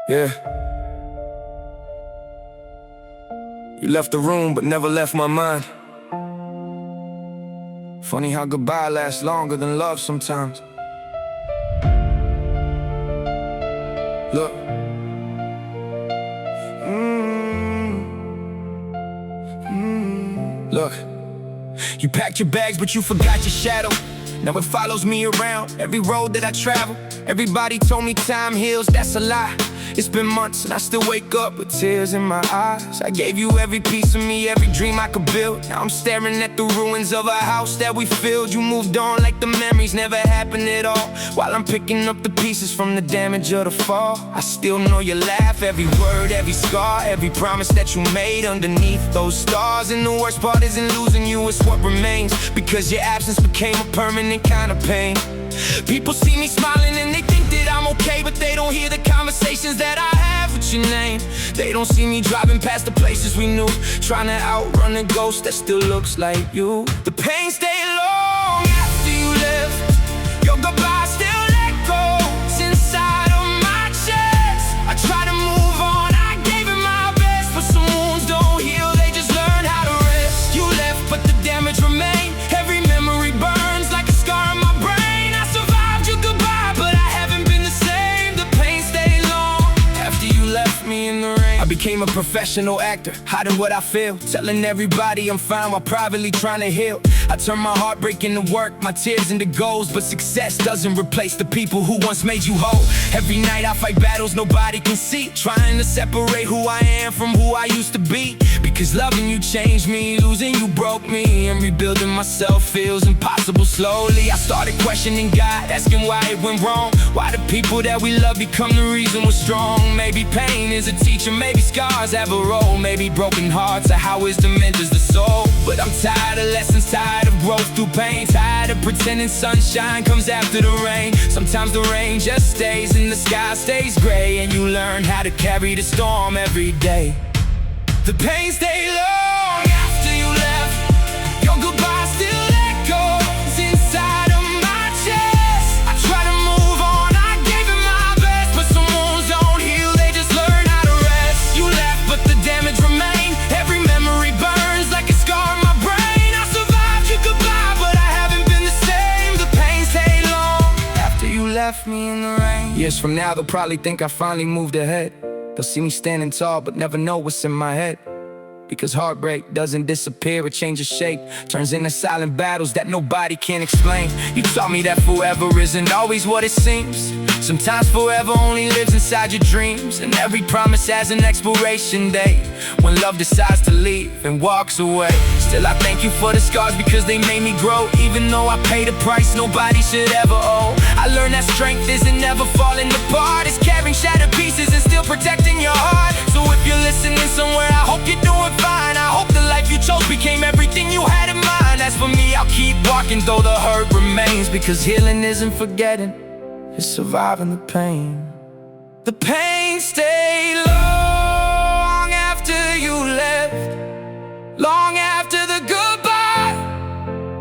Yeah. You left the room but never left my mind. Funny how goodbye lasts longer than love sometimes. Look. Look. You packed your bags but you forgot your shadow. Now it follows me around every road that I travel. Everybody told me time heals, that's a lie. It's been months and I still wake up with tears in my eyes. I gave you every piece of me, every dream I could build. Now I'm staring at the ruins of a house that we filled. You moved on like the memories never happened at all, while I'm picking up the pieces from the damage of the fall. I still know your laugh, every word, every scar, every promise that you made underneath those stars. And the worst part isn't losing you, it's what remains, because your absence became a permanent kind of pain. People see me smiling and they think that I'm okay, but they don't hear the conversations that I have with your name. They don't see me driving past the places we knew, trying to outrun a ghost that still looks like you. The pain stayed long after you left. Your goodbye still echoes inside of my chest. I try to move on, I gave it my best, but some wounds don't heal, they just learn how to rest. You left but the damage remained. Every memory burns like a scar on my brain. I became a professional actor, hiding what I feel, telling everybody I'm fine while privately trying to heal. I turn my heartbreak into work, my tears into goals, but success doesn't replace the people who once made you whole. Every night I fight battles nobody can see, trying to separate who I am from who I used to be. Because loving you changed me, losing you broke me, and rebuilding myself feels impossible slowly. I started questioning God, asking why it went wrong. Why the people that we love become the reason we're strong? Maybe pain is a teacher, maybe scars have a role, maybe broken hearts are how wisdom enters the soul. But I'm tired of lessons, tired of growth through pain, tired of pretending sunshine comes after the rain. Sometimes the rain just stays and the sky stays gray, and you learn how to carry the storm every day. The pain stayed long after you left. Your goodbye still echoes inside of my chest. I try to move on, I gave it my best, but some wounds don't heal, they just learn how to rest. You left but the damage remained. Every memory burns like a scar on my brain. I survived your goodbye but I haven't been the same. The pain stayed long after you left me in the rain. Years from now they'll probably think I finally moved ahead. They'll see me standing tall but never know what's in my head. Because heartbreak doesn't disappear, it changes shape, turns into silent battles that nobody can explain. You taught me that forever isn't always what it seems. Sometimes forever only lives inside your dreams, and every promise has an expiration date, when love decides to leave and walks away. Still I thank you for the scars because they made me grow, even though I paid a price nobody should ever owe. I learned that strength isn't never falling apart, it's carrying shattered pieces and still protecting your heart. So if you're listening somewhere, I hope you're doing fine. I hope the life you chose became everything you had in mind. As for me, I'll keep walking though the hurt remains, because healing isn't forgetting, it's surviving the pain. The pain stayed long after you left, long after the goodbye,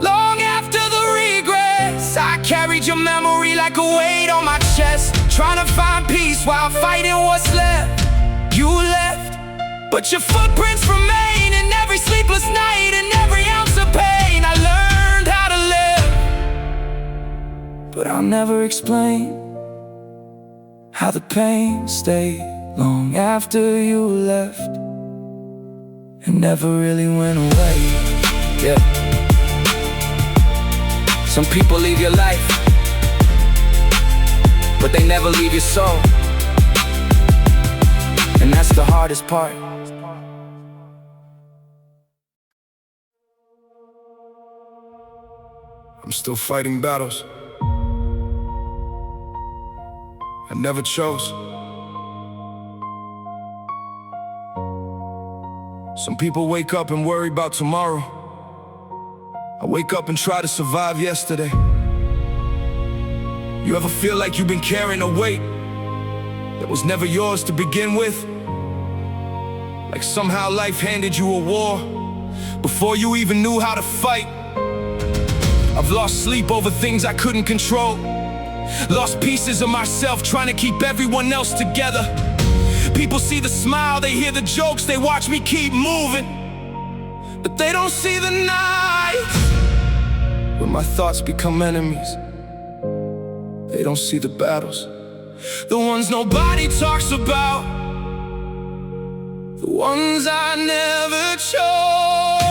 long after the regrets. I carried your memory like a weight on my chest, trying to find peace while fighting what's left. You left, but your footprints remain in every sleepless night and every ounce of pain. I learned how to live, but I'll never explain how the pain stayed long after you left and never really went away. Yeah. Some people leave your life, but they never leave your soul, and that's the hardest part. I'm still fighting battles I never chose. Some people wake up and worry about tomorrow. I wake up and try to survive yesterday. You ever feel like you've been carrying a weight that was never yours to begin with? Like somehow life handed you a war before you even knew how to fight. I've lost sleep over things I couldn't control, lost pieces of myself trying to keep everyone else together. People see the smile, they hear the jokes, they watch me keep moving. But they don't see the nights when my thoughts become enemies. They don't see the battles, the ones nobody talks about, the ones I never chose.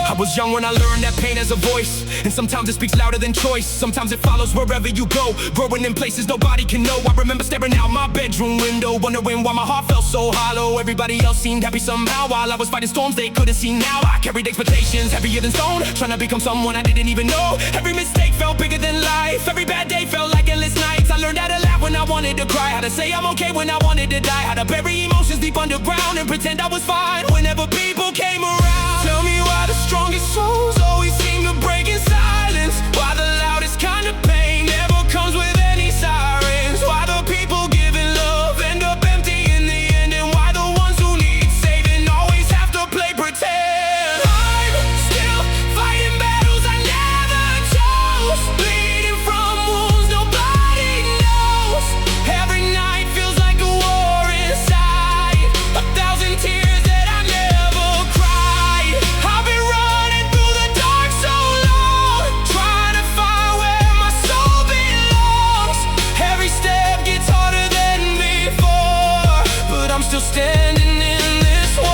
I was young when I learned that pain has a voice, and sometimes it speaks louder than choice. Sometimes it follows wherever you go, growing in places nobody can know. I remember staring out my bedroom window, wondering why my heart felt so hollow. Everybody else seemed happy somehow, while I was fighting storms they couldn't see now. I carried expectations heavier than stone, trying to become someone I didn't even know. Every mistake felt bigger than life, every bad day felt like endless nights. I learned how to laugh when I wanted to cry, how to say I'm okay when I wanted to die, how to bury emotions deep underground and pretend I was fine whenever people came around. Tell me why the strongest souls always seem to break in silence, why the loudest kind of pain never comes with any sirens, why the people giving love end up empty in the end, and why the ones who need saving always have to play pretend. I'm still fighting battles I never chose, bleeding from wounds nobody knows. Every night feels like a war inside, 1,000 tears that I never cried. I've been running through the dark so long, trying to find where my soul belongs. Every step gets harder than before, but I'm still standing in this war.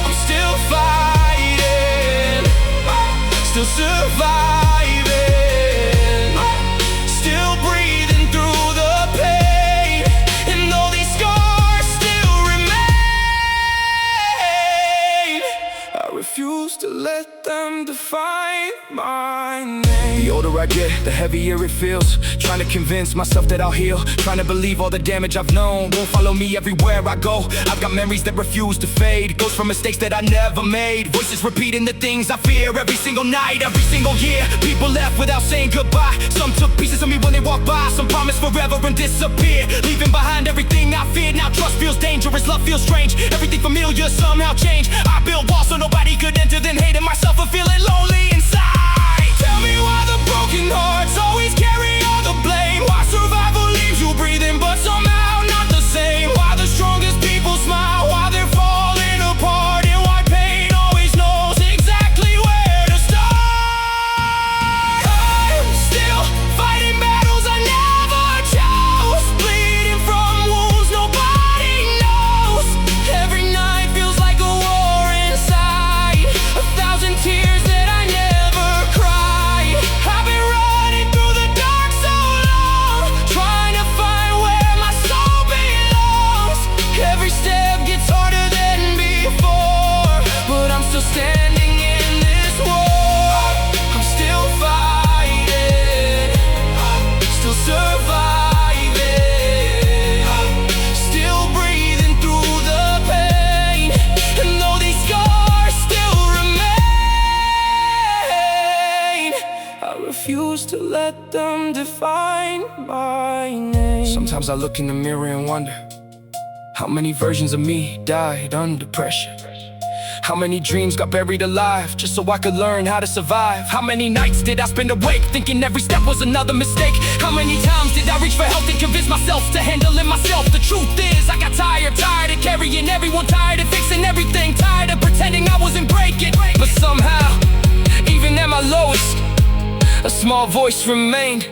I'm still fighting, still surviving, still breathing through the pain. And though these scars still remain, I refuse to let them define my name. The older I get, the heavier it feels, trying to convince myself that I'll heal, trying to believe all the damage I've known won't follow me everywhere I go. I've got memories that refuse to fade, ghosts from mistakes that I never made, voices repeating the things I fear every single night, every single year. People left without saying goodbye, some took pieces of me when they walked by, some promised forever and disappeared, leaving behind everything I feared. Now trust feels dangerous, love feels strange, everything familiar somehow changed. I built walls so nobody could enter, then hated myself for feeling lonely inside. Tell me why the broken hearts always carry all the blame, why survival leaves you breathing but somehow not the same, why the strongest people smile while they're falling apart, and why pain always knows exactly where to start. I'm still fighting battles I never chose, bleeding from wounds nobody knows. Every night feels like a war inside, 1,000 tears that I never cried. I've been running through the dark so long, trying to find where my soul belongs. Every step gets harder than before, but I'm still standing in this war. I'm still fighting, still surviving, still breathing through the pain. And though these scars still remain, I refuse to let them define my name. Sometimes I look in the mirror and wonder how many versions of me died under pressure. How many dreams got buried alive just so I could learn how to survive? How many nights did I spend awake thinking every step was another mistake? How many times did I reach for help and convince myself to handle it myself? The truth is I got tired of carrying everyone, tired of fixing everything, tired of pretending I wasn't breaking. But somehow, even at my lowest, a small voice remained.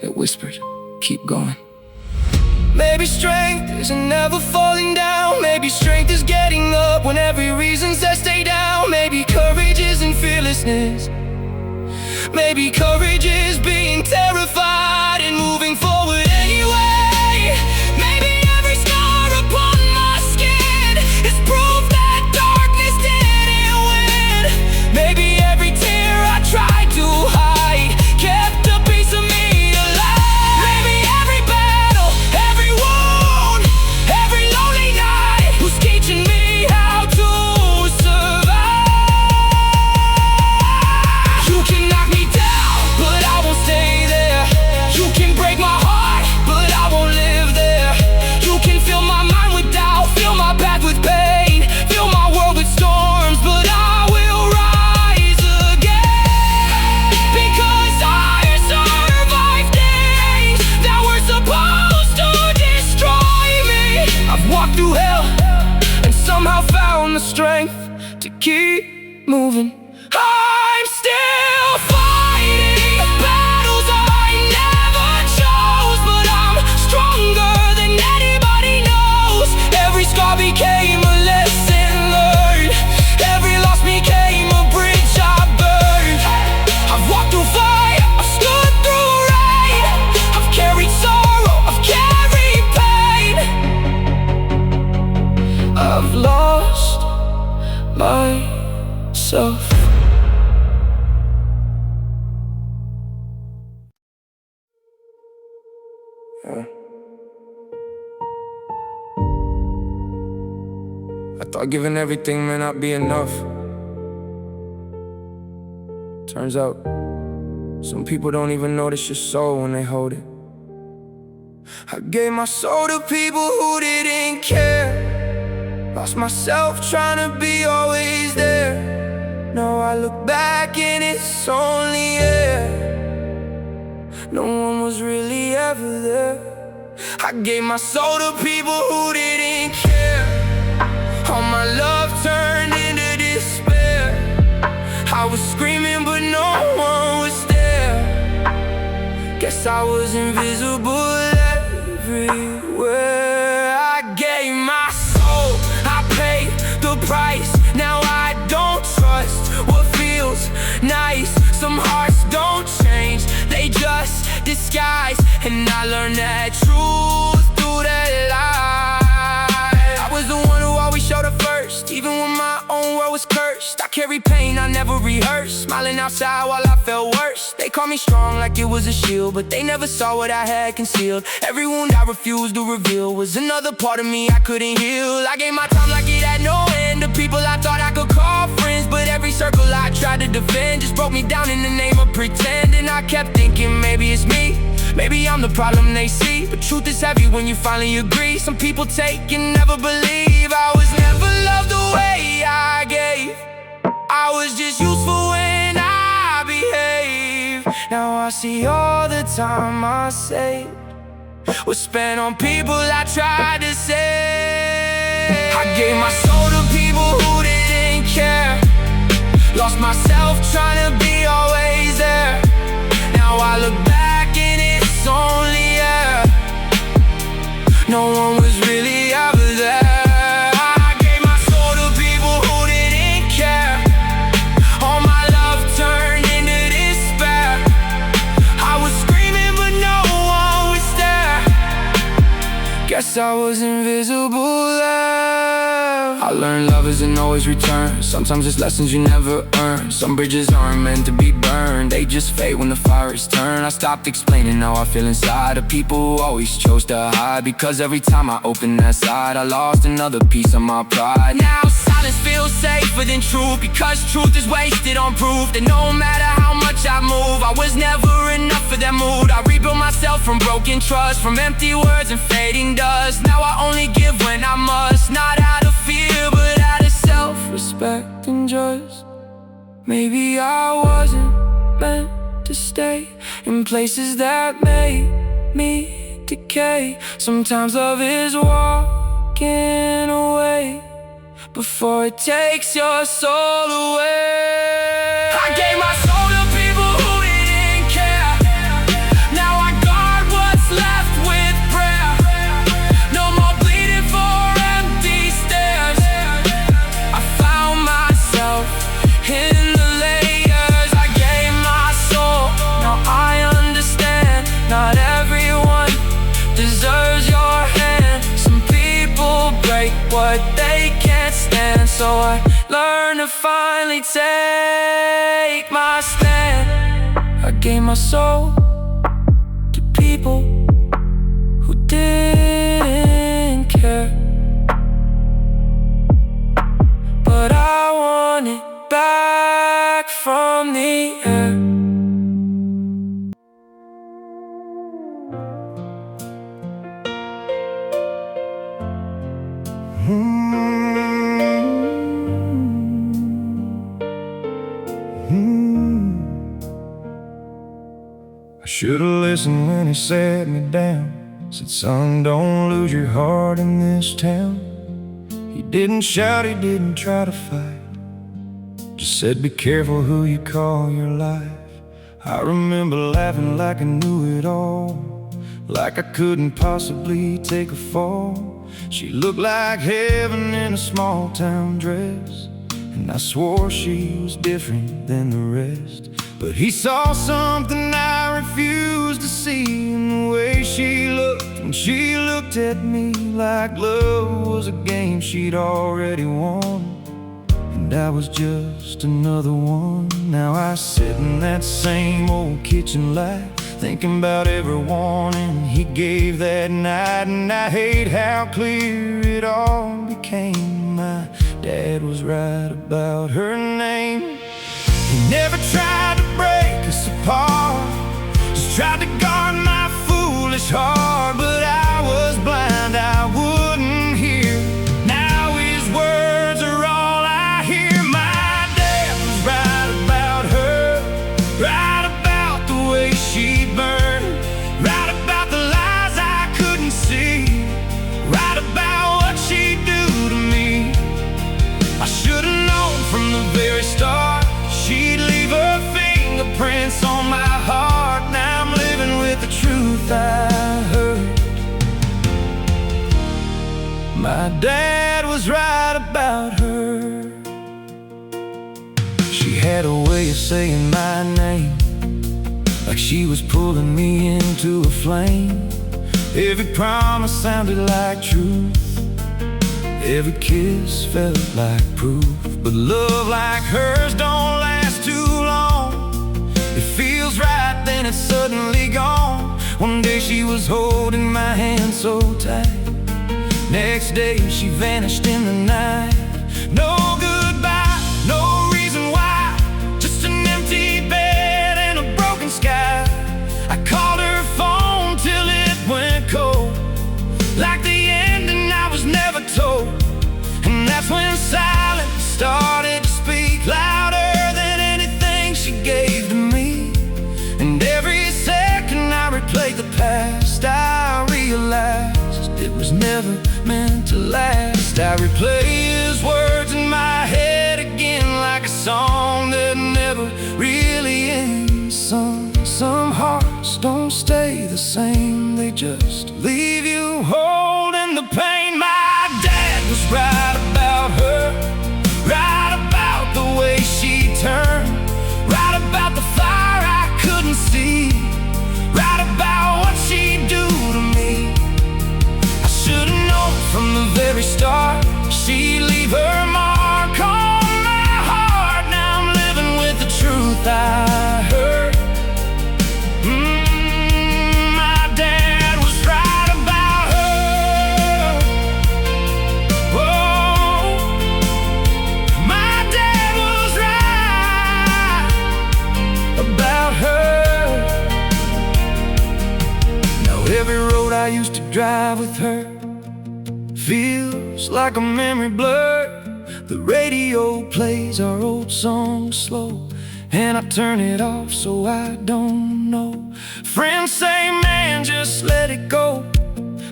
It whispered, keep going. Maybe strength isn't never falling down, maybe strength is getting up when every reason says stay down. Maybe courage isn't fearlessness, maybe courage is being terrified and moving forward anyway. Maybe every scar upon my skin is proof that darkness didn't win. Maybe every tear I tried to hide kept a piece of me alive. Maybe every battle, every wound, every lonely night was teaching me how to survive. You can knock me down, but I won't stay there. moving. I'm still fighting the battles I never chose, but I'm stronger than anybody knows. Every scar became a lesson learned. Every loss became a bridge I burned. I've walked through fire, I've stood through rain. I've carried sorrow, I've carried pain. I've lost myself. I thought giving everything may not be enough. Turns out, some people don't even notice your soul when they hold it. I gave my soul to people who didn't care. Lost myself trying to be always there. Now I look back and it's only air. No one was really ever there. I gave my soul to people who didn't care. All my love turned into despair. I was screaming but no one was there. Guess I was invisible everywhere. I gave my soul, I paid the price. Now I don't trust what feels nice. Some hearts don't change, they just disguise. And I learned that truth through that lie. I was the one who always showed up first, even when my own world was cursed. I carry pain I never rehearsed, smiling outside while I felt worse. They called me strong like it was a shield, but they never saw what I had concealed. Every wound I refused to reveal was another part of me I couldn't heal. I gave my time like it had no end to people I thought I could call friends, but every circle I tried to defend just broke me down in the name of pretend. And I kept thinking maybe it's me, maybe I'm the problem they see. But truth is heavy when you finally agree. Some people take and never believe. I was never loved the way I gave. I was just useful when I behaved. Now I see all the time I saved was spent on people I tried to save. I gave my soul to people who didn't care. Lost myself trying to be always there. Now I look back and it's only air. No one was really ever there. I gave my soul to people who didn't care. All my love turned into despair. I was screaming but no one was there. Guess I was invisible there. I learned love isn't always return. Sometimes it's lessons you never earn. Some bridges aren't meant to be burned, they just fade when the fire is turned. I stopped explaining how I feel inside of people who always chose to hide, because every time I opened that side I lost another piece of my pride. Now silence feels safer than truth, because truth is wasted on proof that no matter how much I move, I was never enough for that mood. I rebuilt myself from broken trust, from empty words and fading dust. Now I only give when I must, not out of fear but out of self-respect and just. Maybe I wasn't meant to stay in places that made me decay. Sometimes love is walking away before it takes your soul away. I gave my soul to people who didn't care. Now I guard what's left with prayer. No more bleeding for empty stares. I found myself in the layers. I gave my soul, now I understand. Not everyone deserves your hand. Some people break what they can't stand. So I learned to finally take my stand. I gave my soul to people who didn't care, but I want it back from the air. I should've listened when he set me down. Said, son, don't lose your heart in this town. He didn't shout, he didn't try to fight. just said be careful who you call your life. I remember laughing like I knew it all, like I couldn't possibly take a fall. She looked like heaven in a small town dress, and I swore she was different than the rest. But he saw something I refused to see in the way she looked when she looked at me, like love was a game she'd already won, and I was just another one. Now I sit in that same old kitchen light, thinking about every warning he gave that night, and I hate how clear it all became. My dad was right about her name. He never tried to break us apart, just tried to guard my foolish heart. But I was blind, I wouldn't hear. Now his words are all I hear. My dad was right about her, right about the way she burned, right about the lies I couldn't see, right about what she'd do to me. I should've known from the very start she'd leave her fingerprints on my heart. Now I'm living with the truth I heard. My dad was right about her. She had a way of saying my name, like she was pulling me into a flame. Every promise sounded like truth, every kiss felt like proof. But love like hers don't last too long. It feels right, then it's suddenly gone. One day she was holding my hand so tight, next day she vanished in the night. No goodbye, no reason why, just an empty bed and a broken sky. I called her phone till it went cold, like the ending I was never told. And that's when silence started to speak louder than anything she gave to me. And every second I replayed the past, I realized it was never meant to last. I replay his words in my head again, like a song that never really ends. Some hearts don't stay the same, they just leave you holding the pain. My dad was right about her, right about the way she turned, right about the fire I couldn't see, right about what she'd do to me. I should've known from the very start she'd leave her mark on my heart. Now I'm living with the truth I heard. My dad was right about her. Oh, my dad was right about her. Now every road I used to drive with her feels like a memory blur. The radio plays our old songs slow, and I turn it off so I don't know. Friends say, man, just let it go,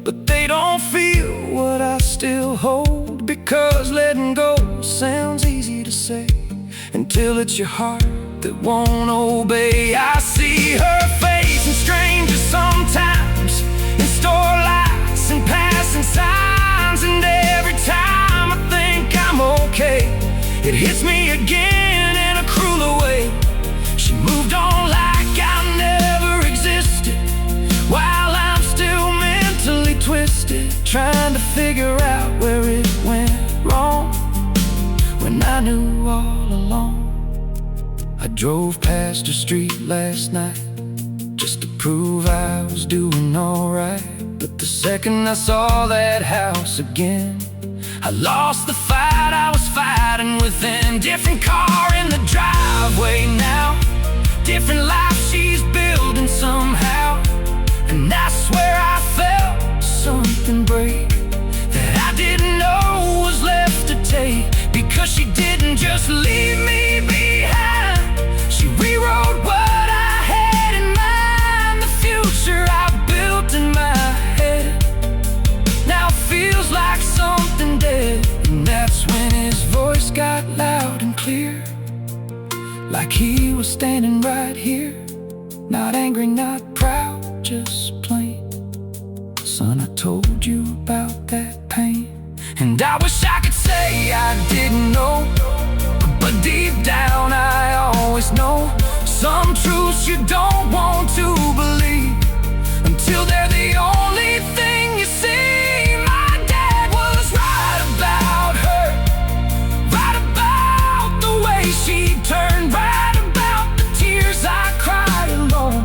but they don't feel what I still hold. Because letting go sounds easy to say until it's your heart that won't obey. I see her face in strangers sometimes, in store lights and passing signs, and every time I think I'm okay, it hits me again in a crueler way. She moved on like I never existed, while I'm still mentally twisted, trying to figure out where it went wrong, when I knew all along. I drove past her street last night just to prove I was doing alright. But the second I saw that house again, I lost the fight I was fighting within. Different car in the driveway now, different life she's building somehow. And I swear I felt something break that I didn't know was left to take. Because she didn't just leave me behind, she rewrote what I had in mind. The future I built in my head now feels like something dead. And that's when his voice got loud and clear. was standing right here, not angry, not proud, just plain. Son, I told you about that pain, and I wish I could say I didn't know, but deep down I always know some truths you don't want to believe until they're the only thing you see. My dad was right about her, right about the way she turned, right about the tears I cried alone,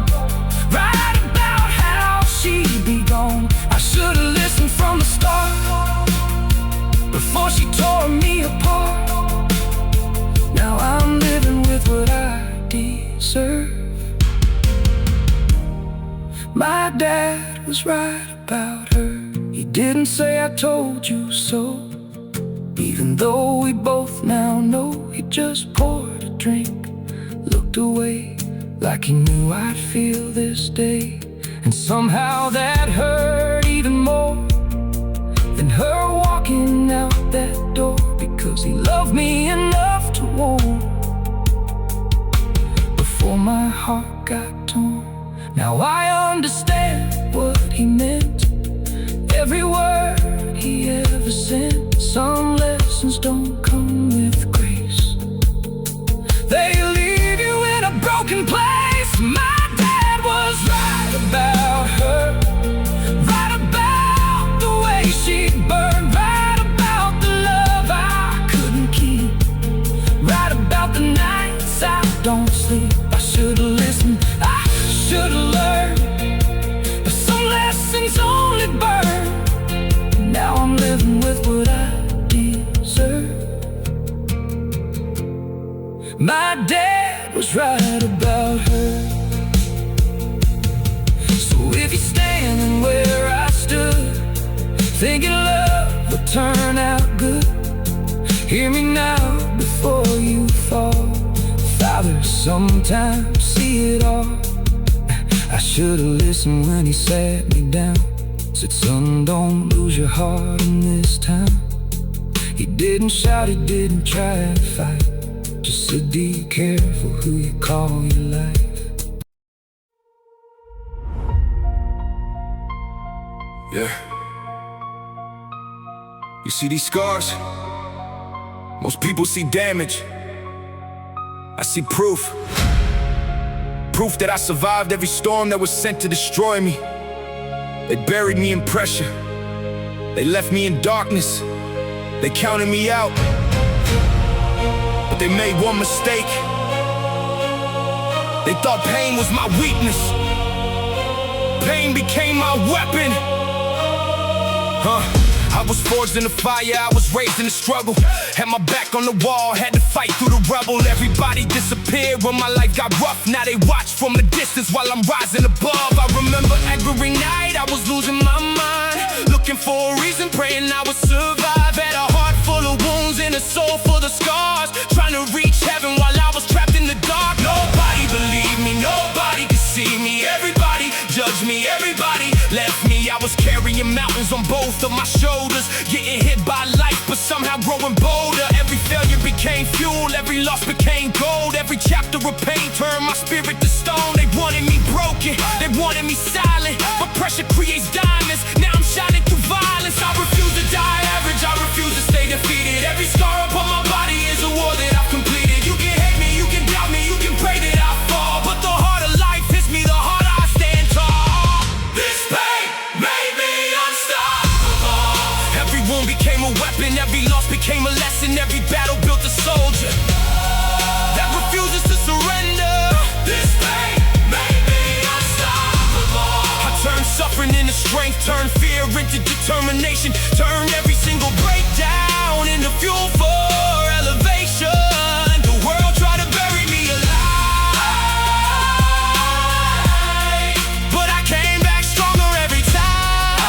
right about how she'd be gone. I should've listened from the start before she tore me apart. Now I'm living with what I deserve. My dad was right about her. He didn't say I told you so, even though we both now know. He just poured a drink, looked away, like he knew I'd feel this day. And somehow that hurt even more than her walking out that door, because he loved me enough to warn before my heart got torn. Now I understand what he meant, every word he ever sent. Some lessons don't come with grace, they leave you in a broken place. My dad was right about her, right about the way she burned, right about the love I couldn't keep, right about the nights I don't sleep. I should've listened, I should've learned, but some lessons only burn. Now I'm living with what I deserve. My dad was right about her. So if you're standing where I stood, thinking love would turn out good, hear me now before you fall. Fathers sometimes see it all. I should've listened when he sat me down, said, son, don't lose your heart in this town. He didn't shout, he didn't try to fight, just said, be careful who you call your life. Yeah. You see these scars? Most people see damage. I see proof. Proof that I survived every storm that was sent to destroy me. They buried me in pressure, they left me in darkness, they counted me out, but they made one mistake. They thought pain was my weakness. Pain became my weapon. I was forged in the fire, I was raised in the struggle. Had my back on the wall, had to fight through the rubble. Everybody disappeared when my life got rough. Now they watch from a distance while I'm rising above. I remember every night I was losing my mind, looking for a reason, praying I would survive. Had a heart full of wounds and a soul full of scars, trying to reach heaven while I was trapped in the dark. Nobody believed me, nobody could see me. Everybody judged me, everybody left me. I was carrying mountains on both of my shoulders, getting hit by life, but somehow growing bolder. Every failure became fuel, every loss became gold. Every chapter of pain turned my spirit to stone. They wanted me broken, they wanted me silent, but pressure creates diamonds. Now I'm shining through violence. I refuse to die average, I refuse to stay defeated. Every scar upon my body is a war that I've completed. You can hate me, you can doubt me, you can pray that I fall, but the heart of life hits me, the harder I stand tall. This pain made me unstoppable. Every wound became a weapon, every loss became a lesson. Every battle built a soldier that refuses to surrender. This pain made me unstoppable. I turned suffering into strength, turned fear into determination, turned every single breakdown into fuel for elevation. The world tried to bury me alive, but I came back stronger every time.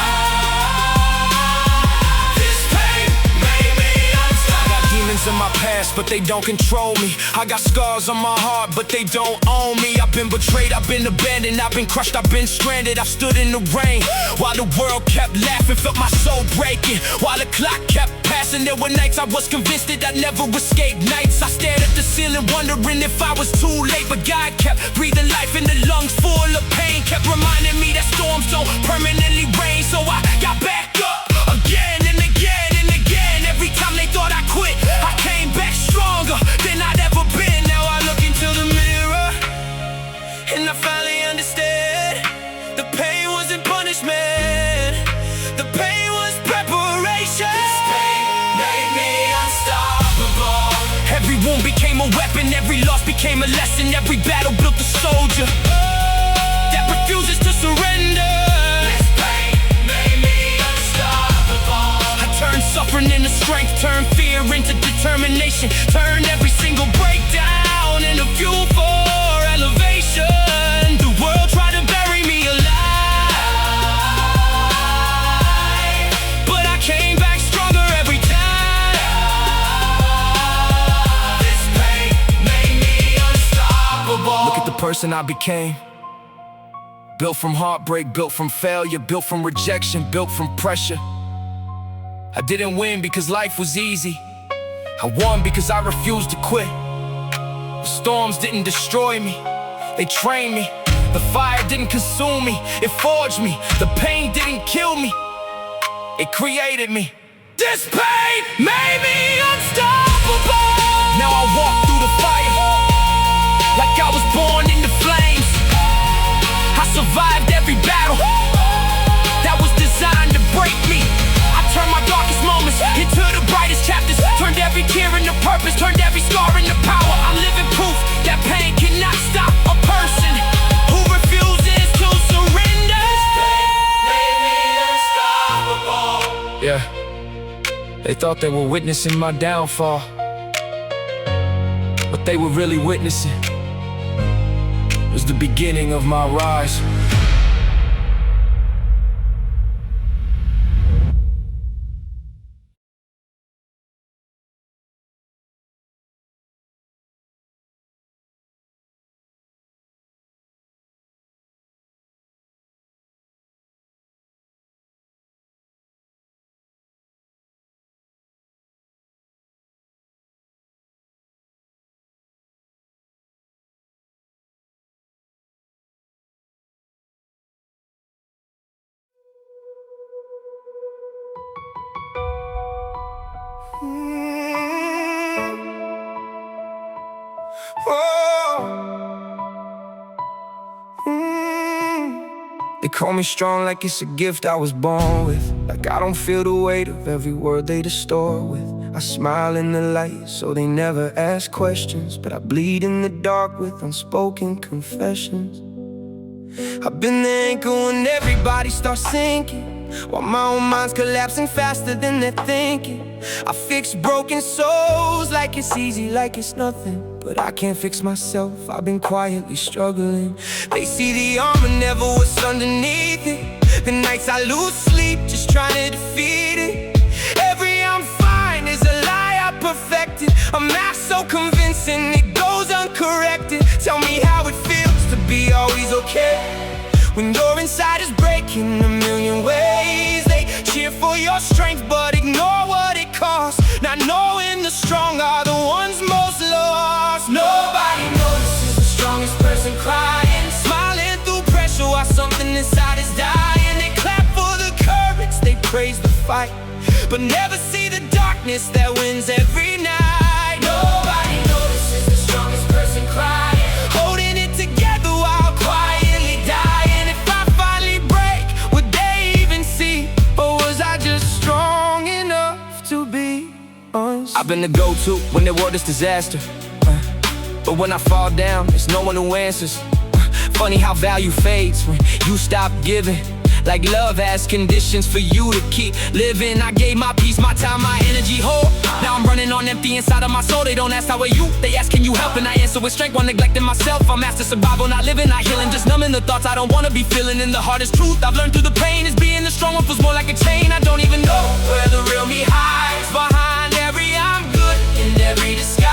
This pain made me unstoppable. I got demons in my past rest, but they don't control me. I got scars on my heart, but they don't own me. I've been betrayed, I've been abandoned, I've been crushed, I've been stranded. I've stood in the rain while the world kept laughing, felt my soul breaking while the clock kept passing. There were nights I was convinced that I'd never escape. Nights I stared at the ceiling wondering if I was too late, but God kept breathing life in the lungs full of pain, kept reminding me that storms don't permanently rain. So I got back up again and again and again. Every time they thought I quit, I came back stronger than I'd ever been. Now I look into the mirror and I finally understand. The pain wasn't punishment, the pain was preparation. This pain made me unstoppable. Every wound became a weapon, every loss became a lesson. Every battle built a soldier that refuses to surrender. This pain made me unstoppable. I turned suffering into strength, turned fear into determination, turned every single breakdown into fuel for elevation. The world tried to bury me alive, but I came back stronger every time. This pain made me unstoppable. Look at the person I became. Built from heartbreak, built from failure, built from rejection, built from pressure. I didn't win because life was easy. I won because I refused to quit. The storms didn't destroy me, they trained me. The fire didn't consume me, it forged me. The pain didn't kill me, it created me. This pain made me unstoppable. Now I walk through the fire like I was born in the flames. I survived every battle that was designed to break me. I turned my darkest moments into the brightest chapters, turned every tear into purpose, turned every scar into power. I'm living proof that pain cannot stop a person who refuses to surrender. Yeah, they thought they were witnessing my downfall, but they were really witnessing was the beginning of my rise. They call me strong like it's a gift I was born with, like I don't feel the weight of every word they distort with. I smile in the light so they never ask questions, but I bleed in the dark with unspoken confessions. I've been the anchor when everybody starts sinking, while my own mind's collapsing faster than they're thinking. I fix broken souls like it's easy, like it's nothing, but I can't fix myself, I've been quietly struggling. They see the armor, never what's underneath it. The nights I lose sleep, just trying to defeat it. Every I'm fine is a lie I perfected, a mask so convincing it goes uncorrected. Tell me how it feels to be always okay when your inside is breaking a million ways. They cheer for your strength but ignore what it costs, not knowing the strong are the ones most lost. Nobody notices the strongest person crying, smiling through pressure while something inside is dying. They clap for the courage, they praise the fight, but never see the darkness that wins every night. Nobody notices the strongest person crying, holding it together while quietly dying. If I finally break, would they even see? Or was I just strong enough to be unstoppable? I've been the go-to when the world is disaster, but when I fall down, there's no one who answers. Funny how value fades when you stop giving. Like love has conditions for you to keep living. I gave my peace, my time, my energy whole. Now I'm running on empty inside of my soul. They don't ask how are you, they ask can you help, and I answer with strength while neglecting myself. I'm after survival, not living, not healing, just numbing the thoughts I don't wanna be feeling. And the hardest truth I've learned through the pain is being the strong one feels more like a chain. I don't even know where the real me hides, behind every I'm good in every disguise.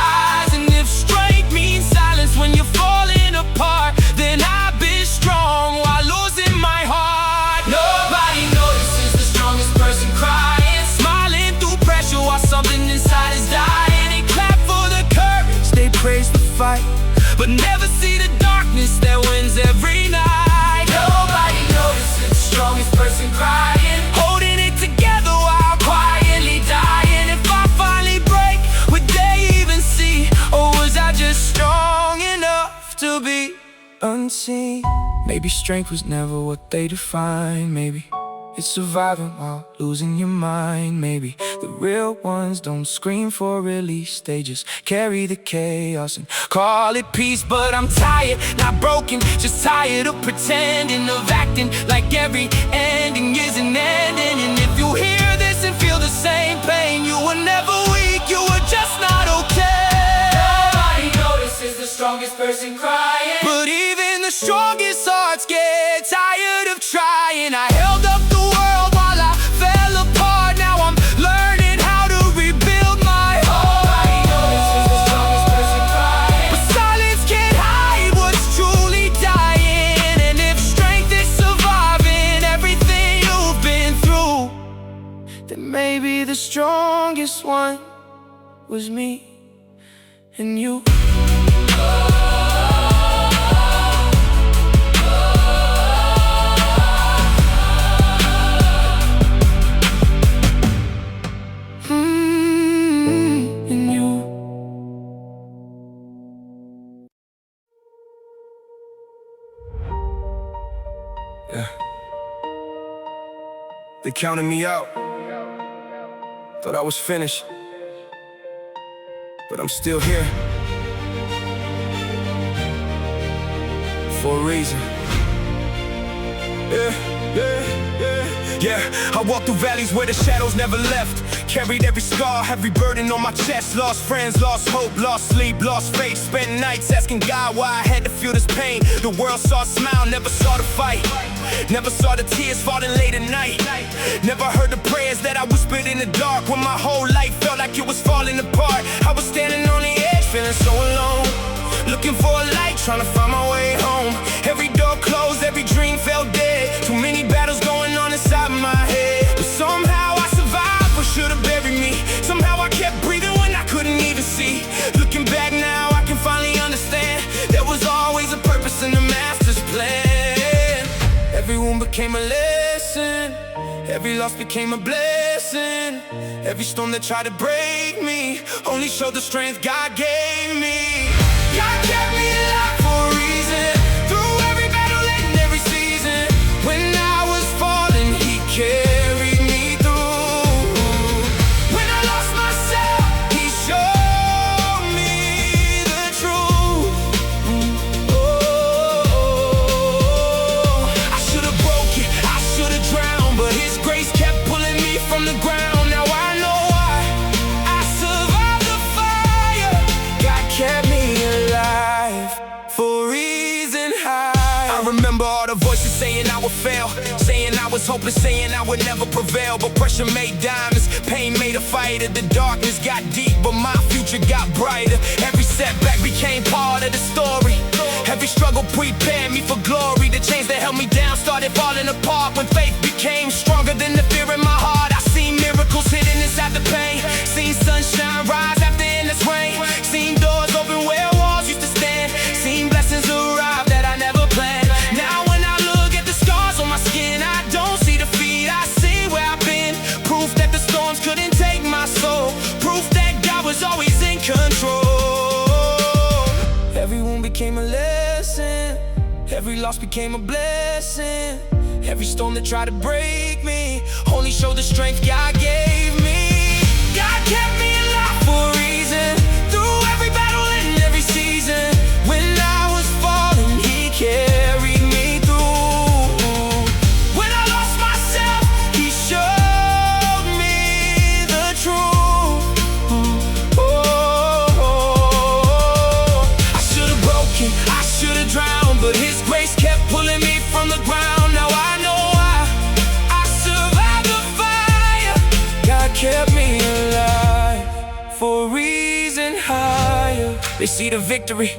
but never see the darkness that wins every night. Nobody notices the strongest person crying, holding it together while quietly dying. If I finally break, would they even see? Or was I just strong enough to be unseen? Maybe strength was never what they defined. Maybe it's surviving while losing your mind. Maybe the real ones don't scream for release, they just carry the chaos and call it peace. But I'm tired, not broken, just tired of pretending, of acting like every ending is an ending. And if you hear this and feel the same pain, you were never weak, you were just not okay. Nobody notices the strongest person crying, but even the strongest hearts get tired of trying. I held up the world while I fell apart. Now I'm learning how to rebuild my heart. Nobody notices the strongest person crying, but silence can't hide what's truly dying. And if strength is surviving everything you've been through, then maybe the strongest one was me and you. Yeah. They counted me out. Thought I was finished, but I'm still here for a reason. Yeah, I walked through valleys where the shadows never left. Carried every scar, every burden on my chest. Lost friends, lost hope, lost sleep, lost faith. Spent nights asking God why I had to feel this pain. The world saw a smile, never saw the fight. Never saw the tears falling late at night. Never heard the prayers that I whispered in the dark, when my whole life felt like it was falling apart. I was standing on the edge, feeling so alone, looking for a light, trying to find my way home. Every door closed, every dream felt dead. Too many battles going on inside my head. But somehow I survived what should've buried me. Somehow I kept breathing when I couldn't even see. Looking back now, I can finally understand there was always a purpose in the master's plan. Every wound became a lesson, every loss became a blessing. Every storm that tried to break me only showed the strength God gave me. God kept me alive for a reason, through every battle and every season. When I was falling, He carried me through. When I lost myself, He showed me the truth. I should've broken, I should've drowned, but His grace kept pulling me from the ground. Now I know why I survived the fire. God kept me alive for a reason high. I remember all the voices saying I would fail, saying I was hopeless, saying I would never prevail. But pressure made diamonds, pain made a fighter. The darkness got deep, but my future got brighter. Every setback became part of the story. Every struggle prepared me for glory. The chains that held me down started falling apart when faith became stronger than the fear in my heart. I seen miracles hidden inside the pain, seen sunshine rise after endless rain, seen doors open where walls used to stand, seen blessings arrive that I never planned. Now when I look at the scars on my skin, I don't see defeat, I see where I've been. Proof that the storms couldn't take my soul, proof that God was always in control. Every wound became a lesson, every loss became a blessing. Every storm that tried to break me only showed the strength God gave me. God kept me alive for a reason, through every battle and every season. When I was falling, He carried me through. When I lost myself, He showed me the truth. I should've broken, I should've drowned, but His grace kept pulling me from the ground. Now I know why I survived the fire. God kept me alive for a reason higher. They see the victory,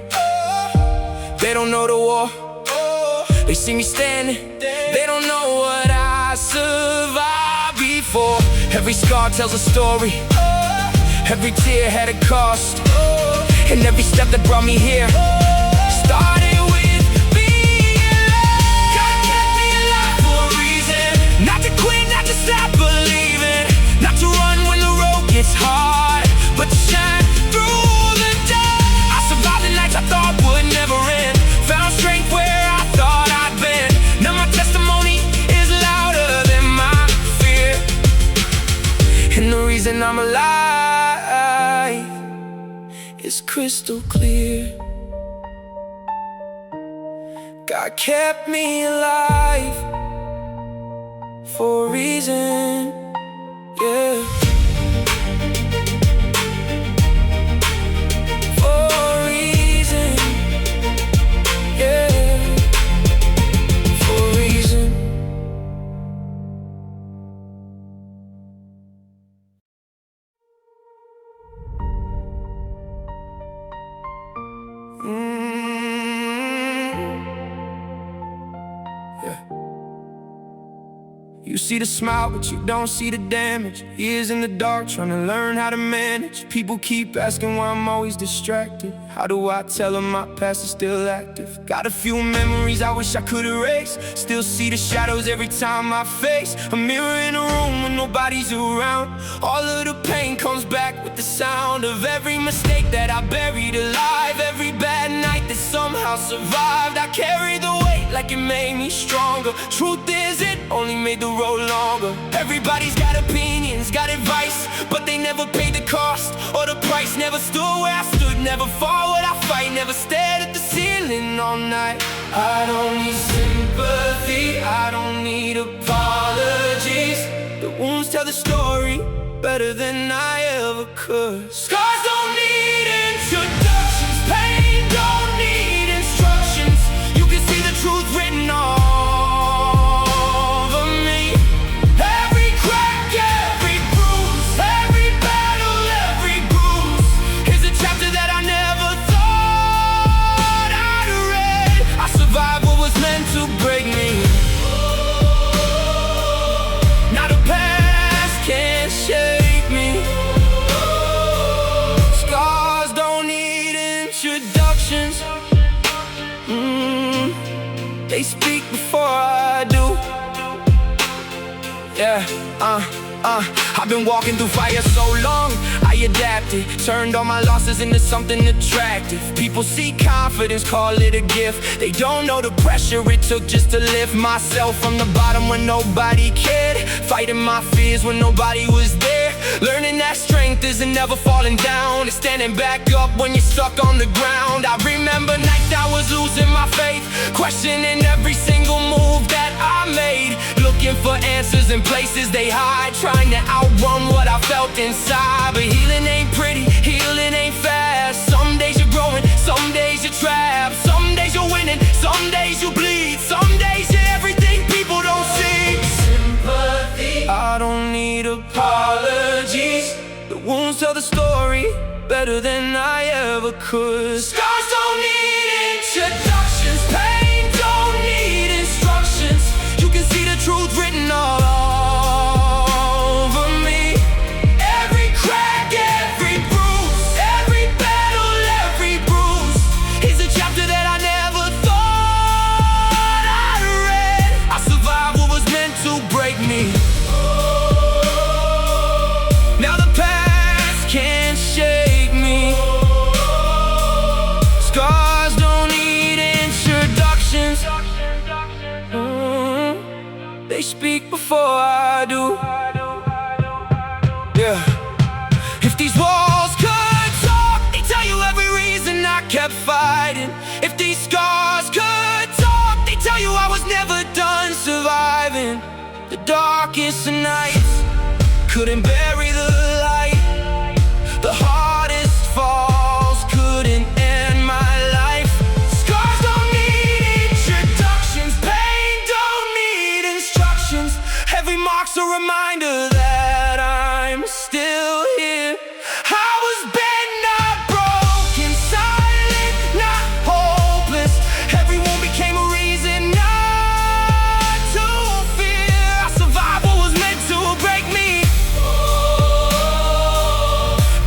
they don't know the war. They see me standing, they don't know what I survived before. Every scar tells a story, every tear had a cost, and every step that brought me here reason I'm alive is crystal clear. God kept me alive for a reason, yeah. For a reason, yeah. For a reason. Yeah. You see the smile, but you don't see the damage. Years in the dark, trying to learn how to manage. People keep asking why I'm always distracted. How do I tell them my past is still active? Got a few memories I wish I could erase. Still see the shadows every time I face a mirror in a room when nobody's around. All of the pain comes back with the sound of every mistake that I buried alive. Every bad night that somehow survived. I carry the weight like it made me stronger. Truth is, it only made the road longer. Everybody's got opinions, got advice, but they never paid the cost or the price. Never stood where I stood, never fought what I fight, never stared at the ceiling all night. I don't need sympathy, I don't need apologies. The wounds tell the story better than I ever could. Scars don't need introductions, pain don't need instructions. You can see the truth written all over me. Every crack, every bruise, every battle, every bruise is a chapter that I never thought I'd read. I survived what was meant to break me. Now the past can't shake me. Scars don't need introductions. They speak before I do. Yeah, I've been walking through fire so long, I adapted, turned all my losses into something attractive. People see confidence, call it a gift. They don't know the pressure it took just to lift myself from the bottom when nobody cared. Fighting my fears when nobody was there. Learning that strength isn't never falling down. It's standing back up when you're stuck on the ground. I remember nights I was losing my faith, questioning every single move that I made. Looking for answers in places they hide, trying to outrun what I felt inside. But healing ain't pretty, healing ain't fast. Some days you're growing, some days you're trapped. Some days you're winning, some days you bleed. Some days you're everything people don't see. Sympathy, I don't need apologies. The wounds tell the story better than I ever could. Scars don't need introductions, pain don't need instructions. You can see the truth written all over me. Every crack, every bruise, every battle, every bruise is a chapter that I never thought I'd read. I survived what was meant to break me. Now the past can't shake me. Scars don't need introductions. They speak before I do. Yeah. If these walls could talk, they tell you every reason I kept fighting. If these scars could talk, they tell you I was never done surviving. The darkest of nights couldn't bury the light. The hardest falls couldn't end my life. Scars don't need introductions, pain don't need instructions. Every mark's a reminder that I'm still here. I was bent, not broken, silent, not hopeless. Every wound became a reason not to fear. I survived what was meant to break me.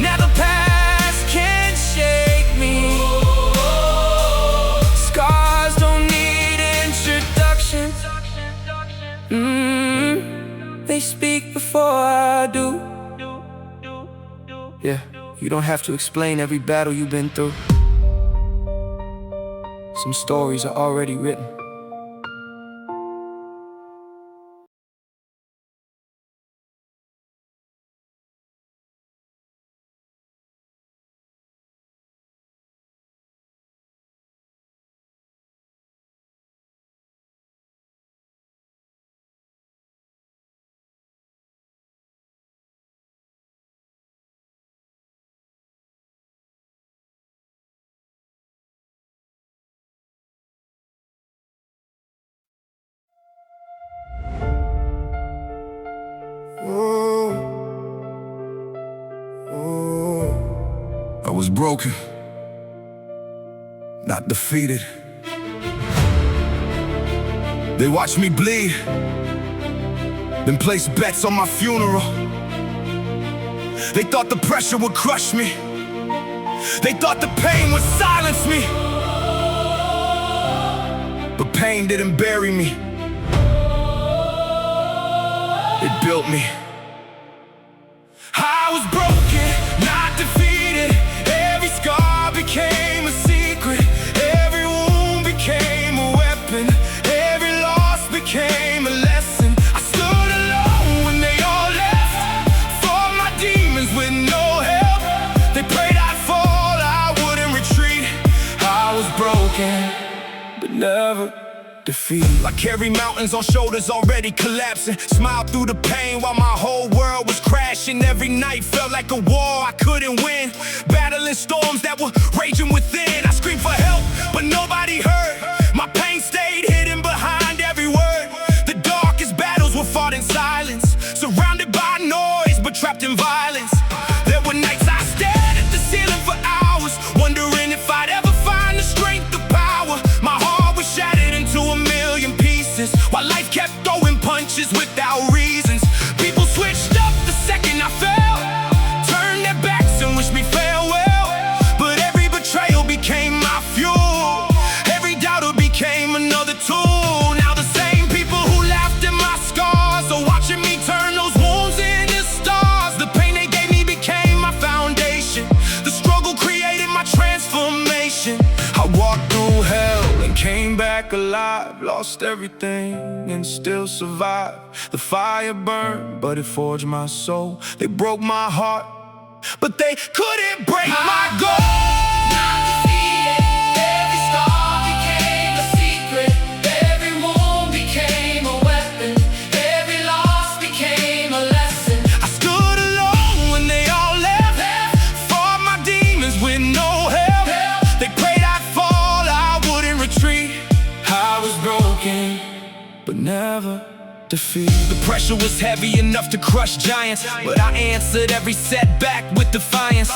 Now the past can't shake me. Scars don't need introductions. They speak before I do. Yeah, you don't have to explain every battle you've been through. Some stories are already written. broken, not defeated. They watched me bleed, then placed bets on my funeral. They thought the pressure would crush me. They thought the pain would silence me. But pain didn't bury me. It built me. I was broken, not defeated. Every scar became a secret. Every wound became a weapon. Every loss became a lesson. I stood alone when they all left. Fought my demons with no help. They prayed I'd fall, I wouldn't retreat. I was broken, but never defeated. I carry mountains on shoulders already collapsing. Smile through the pain while my whole world was crashing. Every night felt like a war I couldn't win. Battling storms that were raging within. I screamed for help, but nobody heard. My pain stayed hidden behind every word. The darkest battles were fought in silence. Surrounded by noise, but trapped in violence. There were nights I stared at the ceiling for hours, wondering if I'd ever find the strength to power. My heart was shattered into a million pieces, while life kept throwing punches without reasons. People switched up the second I fell, turned their backs and wished me farewell. But every betrayal became my fuel. Every doubter became another tool. Now the same people who laughed at my scars are watching me turn those wounds into stars. The pain they gave me became my foundation. The struggle created my transformation. I walked through hell and came back alive. Lost everything and still survived. The fire burned, but it forged my soul. They broke my heart, but they couldn't break my goal. Not defeated. Every scar became a secret. Every wound became a weapon. Every loss became a lesson. I stood alone when they all left. Fought my demons with no help. They prayed I'd fall, I wouldn't retreat. I was broken, but never defeated. The pressure was heavy enough to crush giants, but I answered every setback with defiance.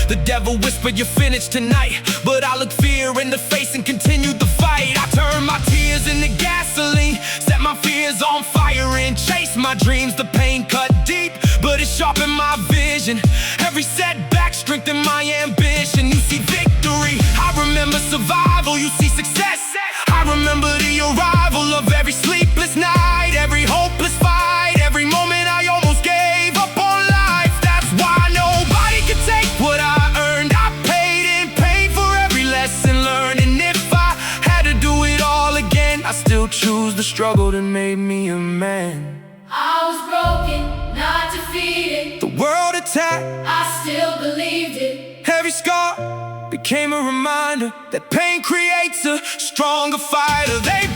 The devil whispered, "You're finished tonight," but I looked fear in the face and continued the fight. I turned my tears into gasoline, set my fears on fire and chased my dreams. The pain cut deep, but it sharpened my vision. Every setback strengthened my ambition. You see victory, I remember survival. You see success, I remember the arrival of every sleepless night, every hopeless fight, every moment I almost gave up on life. That's why nobody could take what I earned. I paid in pain for every lesson learned. And if I had to do it all again, I still choose the struggle that made me a man. I was broken, not defeated. The world attacked, I still believed it. every scar became a reminder that pain creates a stronger fighter. They